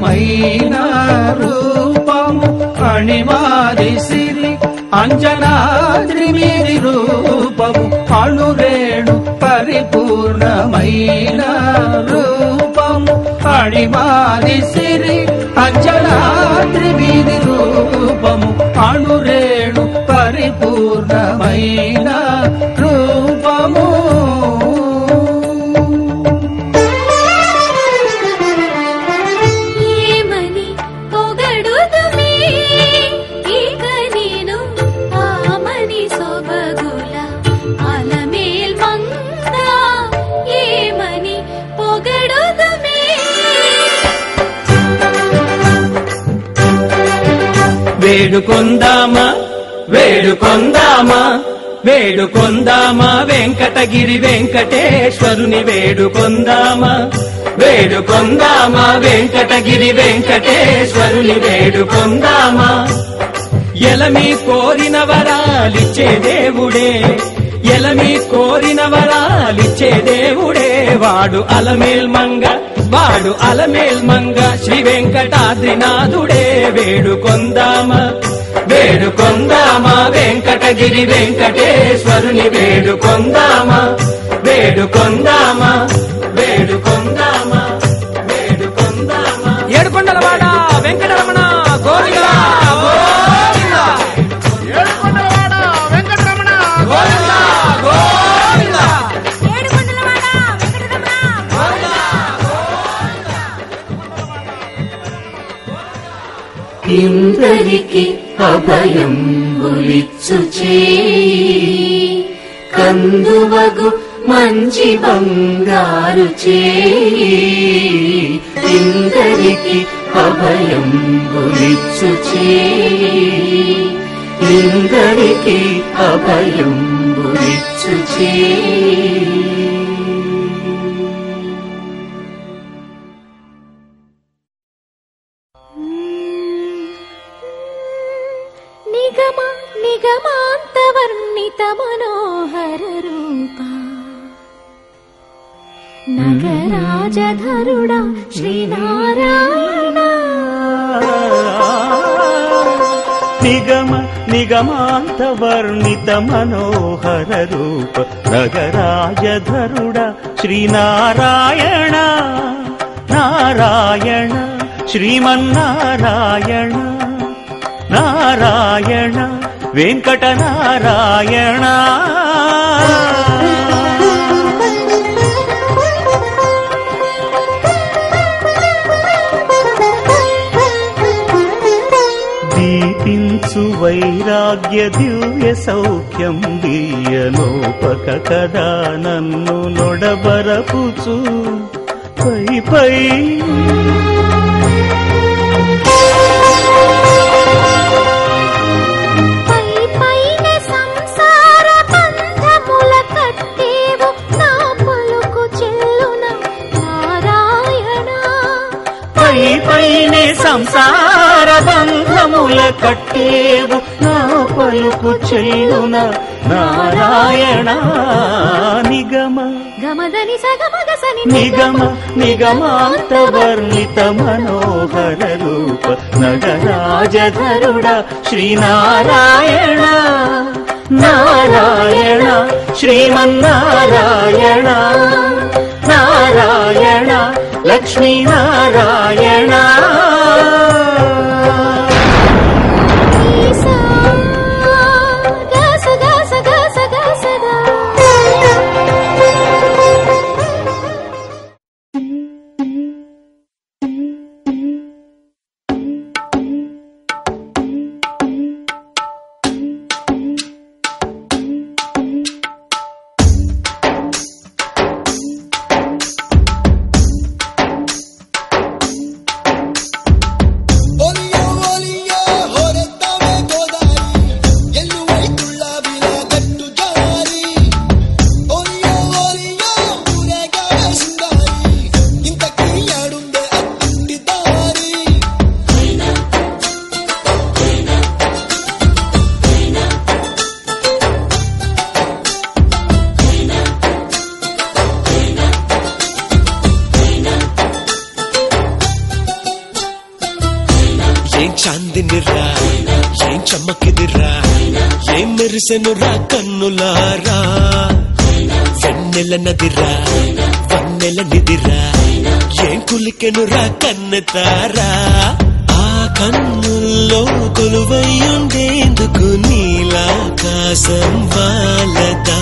పూర్ణమైన రూపము అణిమాది సిరి అంజనాద్రి మీది రూపము అణురేణు పరిపూర్ణమైన రూపము అణిమాది సిరి అంజనాద్రి మీది రూపము అణురేణు పరిపూర్ణమైన రూపము. వేడుకొందామా వేడుకొందామా వేడుకొందామా వెంకటగిరి వెంకటేశ్వరుని వేడుకొందామా వేడుకొందామా వెంకటగిరి వెంకటేశ్వరుని వేడుకొందామా. ఎలమి కోరిన వరాలిచ్చే దేవుడే ఎలమి కోరిన వరాలిచ్చే దేవుడే వాడు అలమేల్మంగ వాడు అలమేల్మంగ శ్రీ వెంకటాద్రినాథుడే. వేడుకొందామా వేడుకొందామా వెంకటగిరి వెంకటేశ్వరుని వేడుకొందామా వేడుకొందామా వేడుకొందామా వేడుకొందామా. ఏడుకొండలవాడ వెంకటరమణ గోవిందా గోవిందా ఏడుకొండలవాడ వెంకటరమణ గోవిందా గోవిందా ఏడుకొండలవాడ వెంకటరమణ గోవిందా గోవిందా. ఇందరికి అభయం బులిచ్చు చేయి కందువగు మంచి బంగారు చేయి ఇందరికి అభయం బులిచ్చు చేయి ఇందరికి అభయం బులిచ్చు చేయి. నిగమ నిగమాంతవర్ణిత మనోహర రూప నగరాజధరుడా శ్రీనారాయణ. నిగమ నిగమాంతవర్ణిత మనోహర రూప నగరాజధరుడా శ్రీనారాయణ నారాయణ శ్రీమన్నారాయణ నారాయణ వెంకట నారాయణ. దీపించు వైరాగ్య దివ్య సౌఖ్యం దియ్యలోపక కదా నన్ను నొడబరపుచు పై పై పైనే సంసార బంధముల కట్టేవు నా పలుకు చెల్లున నారాయణ. నిగమ గమదని సగమగసని నిగమ నిగమాంతవర్ణిత మనోహర రూప నగరాజధరుడా శ్రీనారాయణ నారాయణ శ్రీమన్నారాయణ నారాయణ లక్ష్మీనారాయణ. ఏం చాందినిరా ఏం చమ్మకిదిరా ఏం మెరిసెనురా కన్నులారా వెన్నెల నదిరా వన్నెల నిదిరా ఏం కులికెనురా కన్నెతారా ఆ కన్నుల్లో కొలువయ్యుండేందుకు నీలాకాశం వాలదా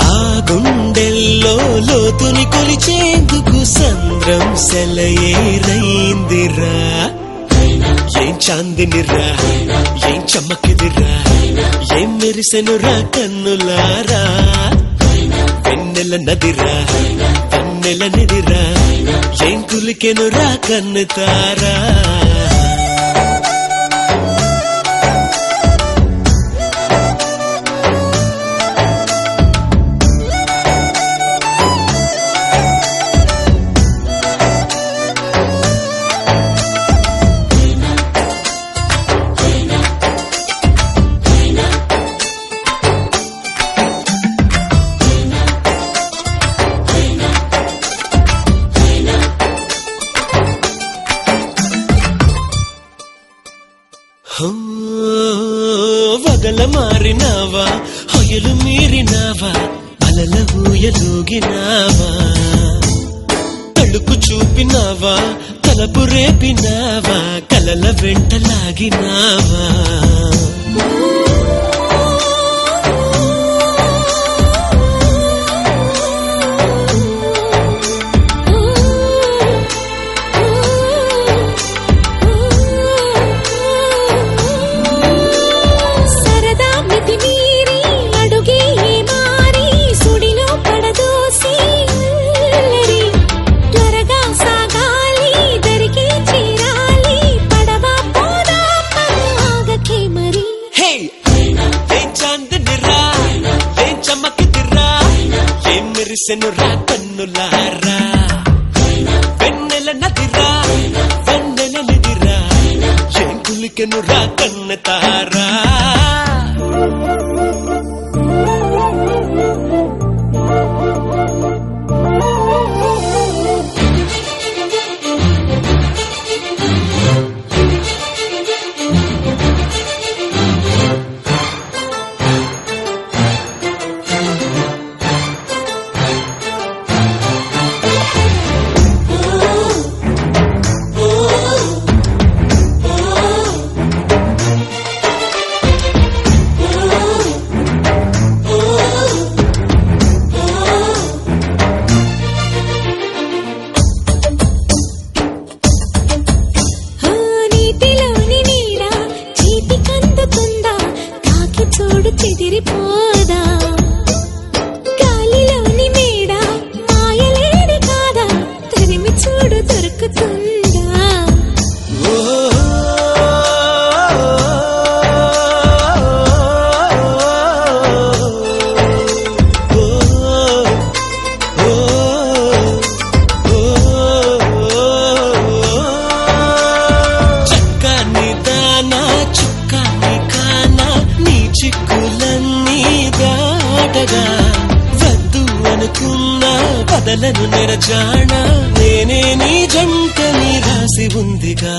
ఆ గుండెల్లో లోతుని కొలిచేందుకు సంద్రం సెలయేరైందిరా ఏం చాందినిరా ఏం చమ్మకిదిరా ఏం మెరిసెనురా కన్నులారా వెన్నెల నదిరా వన్నెల నిదిరా ఏం కులికెనురా కన్నెతారా వగల మారినావా హొయలు మీరినావా అలల ఊయలూగినావా తడుకు చూపినావా తలపు రేపినావా కలల వెంటలాగినావా మెరిసెనురా కన్నులారా వెన్నెల నదిరా వన్నెల నిదిరా ఏం కులికెనురా కన్నెతారా చెదిరిపోదా గాలిలోని మేడ మాయలేడి కాదా తరిమి చూడు దొరుకుతుందా చక్కని దానా చుక్కని కానా నీ చిక్కులన్నీ దాటగా వద్దు అనుకున్నా పదలను నెరజాణ నేనే నీ జంటని రాసి ఉందిగా